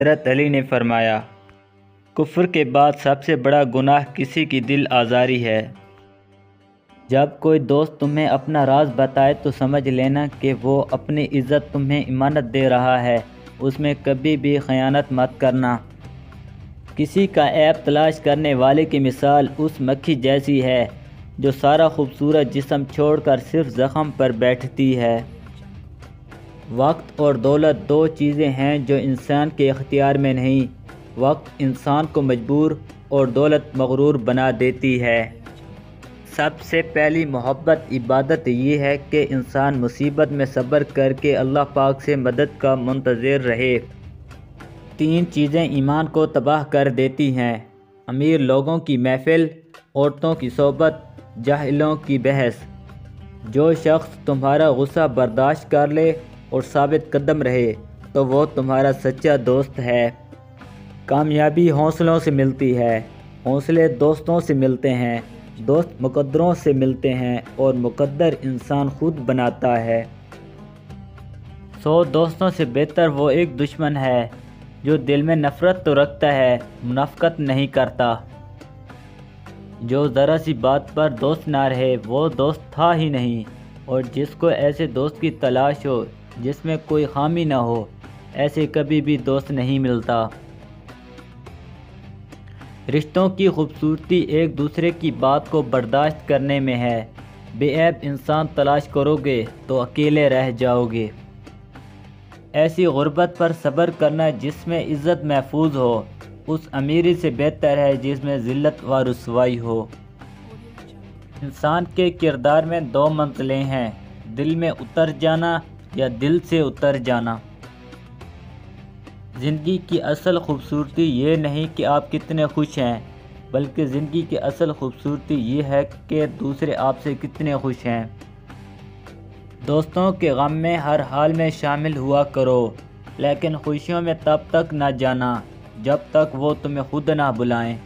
حضرت علی نے فرمایا، کفر کے بعد سب سے بڑا گناہ کسی کی دل آزاری ہے۔ جب کوئی دوست تمہیں اپنا راز بتائے تو سمجھ لینا کہ وہ اپنی عزت تمہیں امانت دے رہا ہے، اس میں کبھی بھی خیانت مت کرنا۔ کسی کا عیب تلاش کرنے والے کی مثال اس مکھی جیسی ہے جو سارا خوبصورت جسم چھوڑ کر صرف زخم پر بیٹھتی ہے۔ وقت اور دولت دو چیزیں ہیں جو انسان کے اختیار میں نہیں۔ وقت انسان کو مجبور اور دولت مغرور بنا دیتی ہے۔ سب سے پہلی محبت عبادت یہ ہے کہ انسان مصیبت میں صبر کر کے اللہ پاک سے مدد کا منتظر رہے۔ تین چیزیں ایمان کو تباہ کر دیتی ہیں: امیر لوگوں کی محفل، عورتوں کی صحبت، جاہلوں کی بحث۔ جو شخص تمہارا غصہ برداشت کر لے اور ثابت قدم رہے تو وہ تمہارا سچا دوست ہے۔ کامیابی حوصلوں سے ملتی ہے، حوصلے دوستوں سے ملتے ہیں، دوست مقدروں سے ملتے ہیں اور مقدر انسان خود بناتا ہے۔ 100 دوستوں سے بہتر وہ ایک دشمن ہے جو دل میں نفرت تو رکھتا ہے، منافقت نہیں کرتا۔ جو ذرا سی بات پر دوست نہ رہے وہ دوست تھا ہی نہیں، اور جس کو ایسے دوست کی تلاش ہو جس میں کوئی خامی نہ ہو، ایسے کبھی بھی دوست نہیں ملتا۔ رشتوں کی خوبصورتی ایک دوسرے کی بات کو برداشت کرنے میں ہے۔ بے عیب انسان تلاش کرو گے تو اکیلے رہ جاؤ گے۔ ایسی غربت پر صبر کرنا جس میں عزت محفوظ ہو، اس امیری سے بہتر ہے جس میں ذلت و رسوائی ہو۔ انسان کے کردار میں دو منزلیں ہیں: دل میں اتر جانا یا دل سے اتر جانا۔ زندگی کی اصل خوبصورتی یہ نہیں کہ آپ کتنے خوش ہیں، بلکہ زندگی کی اصل خوبصورتی یہ ہے کہ دوسرے آپ سے کتنے خوش ہیں۔ دوستوں کے غم میں ہر حال میں شامل ہوا کرو، لیکن خوشیوں میں تب تک نہ جانا جب تک وہ تمہیں خود نہ بلائیں۔